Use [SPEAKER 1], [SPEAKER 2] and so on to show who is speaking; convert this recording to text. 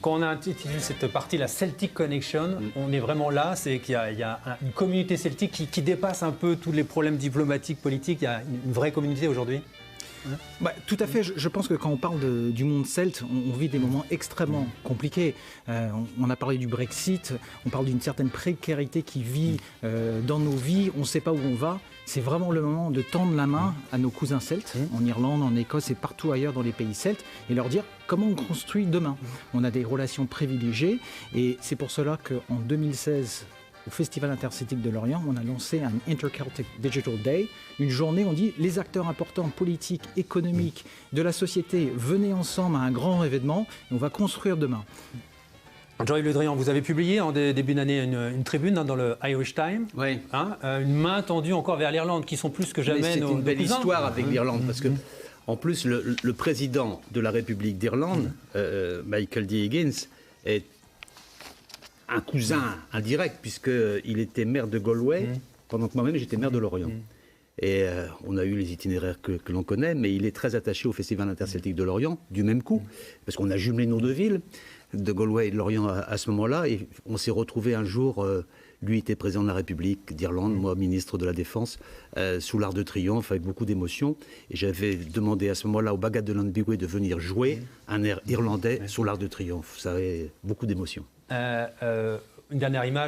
[SPEAKER 1] Quand on a intitulé cette partie la Celtic Connection, on est vraiment là, c'est qu'il y a une communauté celtique qui dépasse un peu tous les problèmes diplomatiques, politiques. Il y a une vraie communauté aujourd'hui.
[SPEAKER 2] Tout à fait. Je pense que quand on parle du monde celte, on vit des moments extrêmement compliqués. On a parlé du Brexit, on parle d'une certaine précarité qui vit dans nos vies, on ne sait pas où on va. C'est vraiment le moment de tendre la main à nos cousins celtes, en Irlande, en Écosse et partout ailleurs dans les pays celtes, et leur dire comment on construit demain. On a des relations privilégiées, et c'est pour cela qu'en 2016, au Festival interceltique de Lorient, on a lancé un Interceltic Digital Day, une journée où on dit les acteurs importants politiques, économiques, de la société, venez ensemble à un grand événement et on va construire demain.
[SPEAKER 1] Jean-Yves Le Drian, vous avez publié en début d'année une tribune dans le Irish Times,
[SPEAKER 3] oui.
[SPEAKER 1] Une main tendue encore vers l'Irlande, qui sont plus que jamais
[SPEAKER 3] C'est une belle
[SPEAKER 1] cousins.
[SPEAKER 3] histoire avec l'Irlande, parce que en plus le président de la République d'Irlande, Michael D. Higgins, est un cousin indirect, puisqu'il était maire de Galway, pendant que moi-même j'étais maire de Lorient. Et on a eu les itinéraires que l'on connaît, mais il est très attaché au Festival interceltique de Lorient, du même coup, parce qu'on a jumelé nos deux villes, de Galway et de Lorient à ce moment-là, et on s'est retrouvés un jour, lui était président de la République d'Irlande, moi ministre de la Défense, sous l'Arc de Triomphe, avec beaucoup d'émotion, et j'avais demandé à ce moment-là au Bagad de Landbigwe de venir jouer un air irlandais sous l'Arc de Triomphe. Ça avait beaucoup d'émotion.
[SPEAKER 1] Une dernière image.